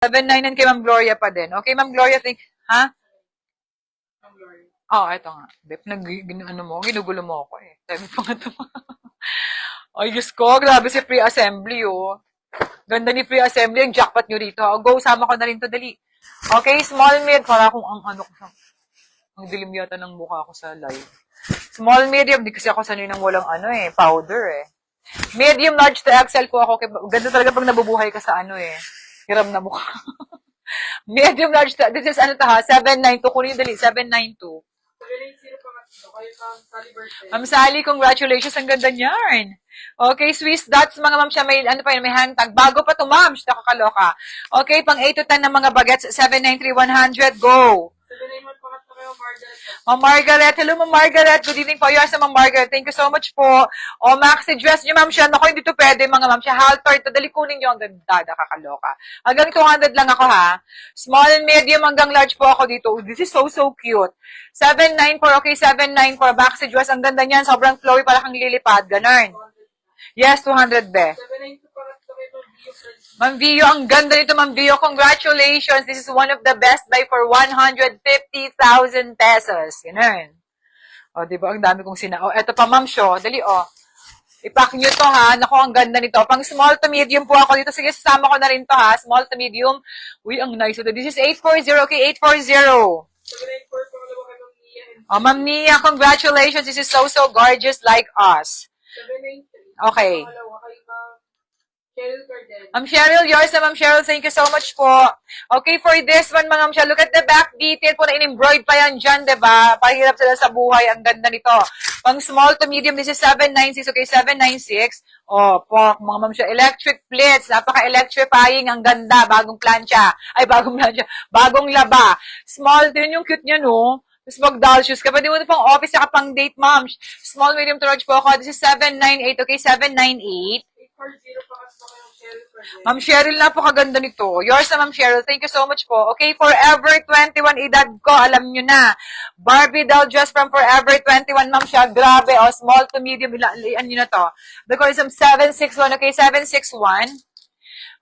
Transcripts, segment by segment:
799 and kay Ma'am Gloria pa din. Okay, Ma'am Gloria, ha? Eto nga. Bep, ginugulo mo ako eh. Sabi pa nga ito. Ay, Diyos ko, grabe si Free Assembly, oh. Ganda ni Free Assembly, yung jackpot nyo rito. Go, sama ko na rin to, dali. Okay, small mid. Para kung ang dilim yata ng mukha ko sa live. Small medium, di kasi ako sanay ng walang powder eh. Medium, large to XL ko ako. Ganda talaga pag nabubuhay ka sa hiram na mukha. Medium, large to, this is 792. Kunin yung dali, 792. Ma'am Sally, congratulations. Ang ganda niyan. Okay, Swiss dots, mga ma'am siya, may hand tag. Bago pa to, ma'am. Nakakaloka. Okay, pang 8 to 10 na mga bagets. 793-100, go. Ma'am Margaret. Hello, Ma'am Margaret. Good evening po. Yours na Ma'am Margaret. Thank you so much po. Maxi dress niyo, ma'am siya. Naku, hindi to pwede, mga ma'am siya. Halter. Dali kunin niyo. Ang ganda. Nakakaloka. Hanggang 200 lang ako, ha. Small and medium hanggang large po ako dito. This is so cute. 794. Okay, 794. Maxi dress. Ang ganda niyan. Sobrang flowy. Para kang lilipad. Ganun. Yes, 200 be. 792 para sa Ma'am Vio, ang ganda nito, Ma'am Vio. Congratulations. This is one of the best buy for 150,000 pesos. Ganun. Diba? Ang dami kong eto pa, Ma'am Sho. Dali, ipack nyo to, ha. Naku, ang ganda nito. Pang small to medium po ako dito. Sige, sasama ko na rin to, ha. Small to medium. Uy, ang nice. This is 840. Okay, 840. Ma'am Nia, congratulations. This is so gorgeous like us. Okay. Ma'am Cheryl, yours na Ma'am Cheryl. Thank you so much po. Okay, for this one, mga Ma'am Cheryl, look at the back detail po na in-embroid pa yan dyan, diba? Pahirap sila sa buhay. Ang ganda nito. Pang small to medium, this is 796. Okay, 796. Po, mga Ma'am Cheryl. Electric plates. Napaka-electrifying. Ang ganda. Bagong plancha. Ay, bagong plancha. Bagong laba. Small. Yun yung cute niya, no? Tapos mag-doll shoes ka. Pwede mo pang office, saka pang date, ma'am. Small, medium to large po ako. This is 798. Okay, 798. 840 pa kasi po Ma'am Cheryl, napakaganda nito. Yours na, Ma'am Cheryl. Thank you so much po. Okay, Forever 21 edad ko. Alam nyo na. Barbie doll dress from Forever 21, Ma'am siya. Grabe, small to medium. Ilan nyo na to. Because I'm 761. Okay, 761.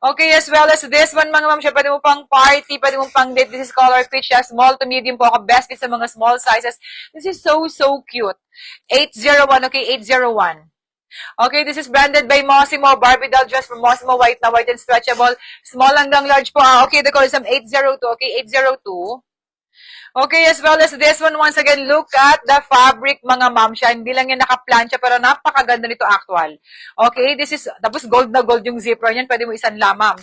Okay, as well as this one, mga ma'am siya. Pwede mo pang party, pwede mo pang date. This is color pitch. Small to medium po ako. Best fit sa mga small sizes. This is so cute. 801. Okay, 801. Okay, this is branded by Mossimo. Barbie doll dress from Mossimo. White na white and stretchable. Small hanggang large po. Okay, the color is 802. Okay, 802. Okay, as well as this one, once again, look at the fabric, mga ma'am siya. Hindi lang yan naka-plancha, pero napakaganda nito actual. Okay, this is, tapos gold na gold yung zipper niyan. Pwede mo isanla, ma'am.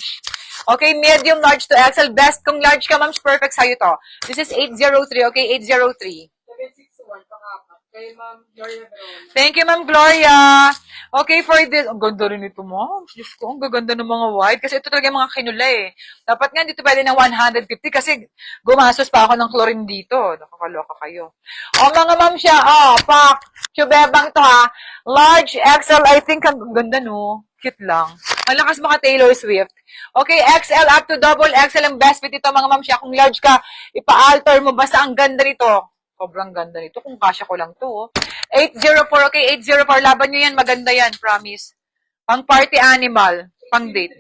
Okay, medium, large to XL. Best kung large ka, ma'am, perfect sa'yo to. This is 803. Okay, 803. 761, pang-apat. Kay Ma'am Gloria. Thank you, Ma'am Gloria. Okay, for this, ang ganda rin ito, ma'am. Diyos ko, ang gaganda ng mga white. Kasi ito talaga yung mga kinula eh. Dapat nga dito pwede ng 150 kasi gumastos pa ako ng chlorine dito. Nakakaloka kayo. Mga ma'am siya, pak. Chubebang to ha. Large XL, I think ang ganda no. Cute lang. Malakas maka Taylor Swift. Okay, XL up to double XL ang best fit ito, mga ma'am siya. Kung large ka, ipa-alter mo. Basta ang ganda nito. Sobrang ganda nito. Kung kasya ko lang to. 804. Okay, 804. Laban nyo yan. Maganda yan. Promise. Pang party animal. Pang date.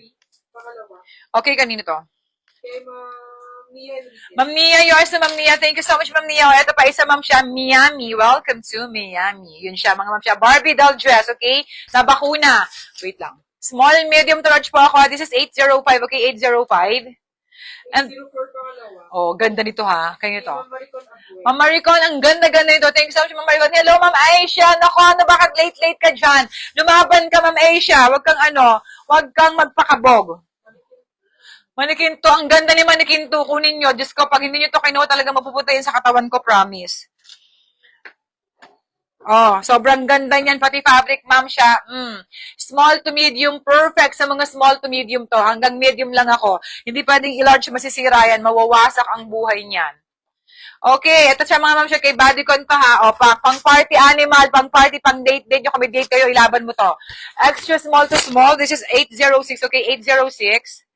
Okay, kanino to? Okay, Ma'am Mia, yours na Ma'am Mia. Thank you so much, Ma'am Mia. Ito pa isa, Ma'am siya. Miami. Welcome to Miami. Yun siya, mga ma'am siya. Barbie doll dress. Okay? Nabakuna. Wait lang. Small, medium to large po ako. This is 805. Okay, 805. And, ganda nito ha. Kayo nito. Ma'am Maricon, ang ganda-ganda nito. Thank you so much, Ma'am Maricon. Hello, Ma'am Aisha. Naku, bakit late ka dyan? Lumaban ka, Ma'am Aisha. Huwag kang magpakabog. Manikin to. Ang ganda ni manikin to. Kunin nyo. Diyos ko, pag hindi nyo to kinuha, talaga mapupunta yun sa katawan ko, promise. Sobrang ganda niyan. Pati fabric, ma'am siya. Small to medium, perfect sa mga small to medium to. Hanggang medium lang ako. Hindi pwedeng i-large, masisira yan. Mawawasak ang buhay niyan. Okay, ito siya mga ma'am siya kay bodycon to ha. Pang party animal, pang party, pang date din. Yung kami date kayo, ilaban mo to. Extra small to small. This is 806. Okay, 806.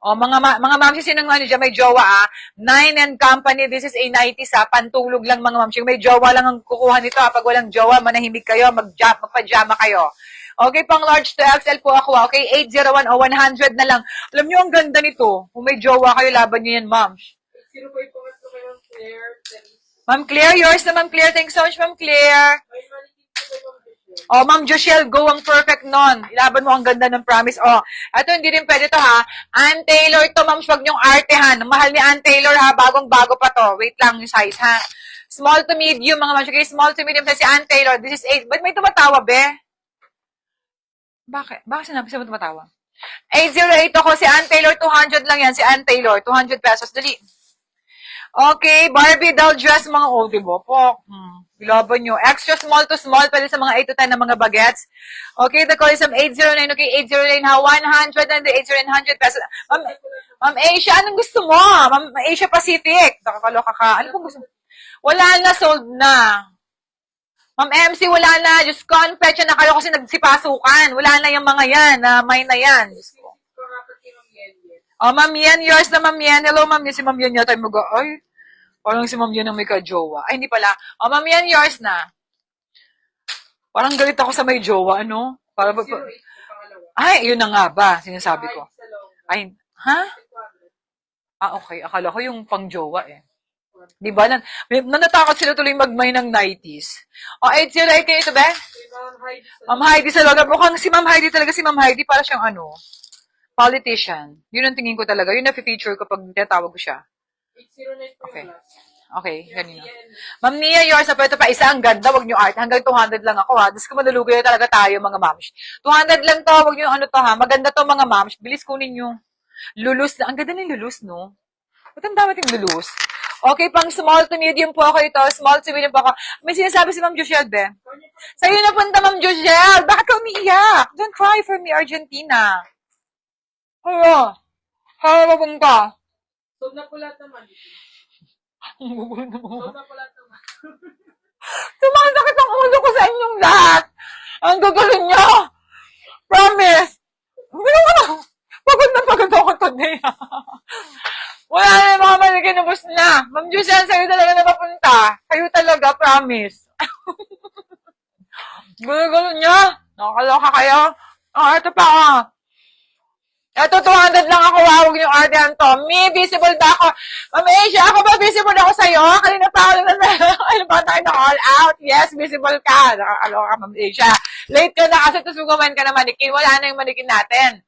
Mga ma'am siya, sinong dyan, may jowa 9 and Company, this is a 90s pantulog lang mga ma'am siya. May jowa lang ang kukuha nito Pag walang jowa, manahimik kayo, magpajama kayo. Okay, pang large to XL po ako. Okay, 801 o 100 na lang. Alam nyo, ang ganda nito. Kung may jowa kayo, laban nyo yan, ma'am. 80 po yung pangatlo kay Ma'am Claire. Ma'am Claire, yours na, Ma'am Claire. Thanks so much, Ma'am Claire. May manikin po kay Ma'am Michelle. Oh, Ma'am Joshelle, go ang perfect nun. Ilaban mo ang ganda ng promise. Oh, ito hindi rin pwede to ha. Ann Taylor to, ma'am, wag niyong artehan. Ang mahal ni Ann Taylor ha, bagong-bago pa to. Wait lang yung size ha. Small to medium, mga ma'am. Okay, small to medium sa si Ann Taylor. This is 8. Ba't may tumatawa, be? Bakit? Bakit sinabi siya tumatawa? 808 ako. Si Ann Taylor, 200 lang yan. Si Ann Taylor, 200 pesos. Dali. Okay, Barbie doll dress, mga old, diba po? Ilaban nyo. Extra small to small, pwede sa mga 8 to 10 na mga bagets. Okay, the call is 809. Okay, 809 ha, 100 and the 809 pesos. Ma'am Asia, anong gusto mo? Ma'am Asia Pacific. Nakakaloka ka. Ano pong gusto mo? Wala na, sold na. Ma'am MC, wala na. Diyos ko, ang petsa na kayo kasi nagsipasukan. Wala na yung mga yan. May na yan. Diyos ko. Pangapat kay Ma'am Yen Yen. Oh, Ma'am Yen, yours na Ma'am Yen. Hello, Ma'am Yen. Si Ma'am Yen yata yung ay, parang si Ma'am Yen ang may ka-jowa. Ay, hindi pala. Oh, Ma'am Yen, yours na. Parang galit ako sa may jowa, ano? Para ba? 08 yung pangalawa. Ay, yun na nga ba, sinasabi ko. Sa long. Ay, ha? 200. Ah, okay. Akala ko yung pang-jowa eh. Di ba? Nanatakot sila tuloy magmay ng 90s. O, 808 kayo ito, be? Kay Ma'am Heidi sa Ma'am Heidi sa loga. Mukhang si Ma'am Heidi talaga, si Ma'am Heidi para siyang ano, politician. Yun ang tingin ko talaga. Yun na feature ko pag tinatawag ko siya. 809 po Okay. yung last. Okay, ganito. Yen. Ma'am Nia, yours na ito pa. Isa ang ganda. Wag nyo art. Hanggang 200 lang ako ha. Diyos ko manulugoy na talaga tayo mga mams. 200 lang to. Wag nyo ano to ha. Maganda to mga mams. Bilis kunin nyo. Lulus na. Ang ganda ng lulus, no? Ba't ang dami ting lulus? Okay, pang small to medium po ako ito. Small to medium po ako. May sinasabi si Ma'am Joshelle, be. Sa'yo na punta, Ma'am Joshelle. Bakit ka umiiyak? Don't cry for me, Argentina. Ano? Saan na punta? Sold na po lahat naman. Ang gugulo na mo. Sold na po lahat naman. Sumasakit ang ulo ko sa inyong lahat. Ang gugulo nyo. Promise. Pagod na pagod ako today. Wala na yung mga manikin, ubos na. Ma'am Jocelyn, sa'yo talaga na mapunta. Kayo talaga, promise. Gulo-gulo nyo. Nakakaloka kayo. Ito pa, Ito, 200 lang ako. Huwag yung artihan to. Me, visible ba ako? Ma'am Asia, ako ba visible ako sa'yo? Kanina pa ako ano ba tayo na all out? Yes, visible ka. Nakakaloka, Ma'am Asia. Late ka na kasi tusugaman ka na manikin. Wala na yung manikin natin.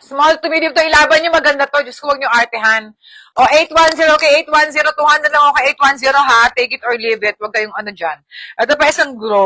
Small to medium to, ilaban nyo, maganda to. Diyos ko, huwag nyo artehan. O, 810, okay, 810, 200 lang ako kay 810 ha. Take it or leave it. Huwag kayong ano dyan. Ito pa isang grow.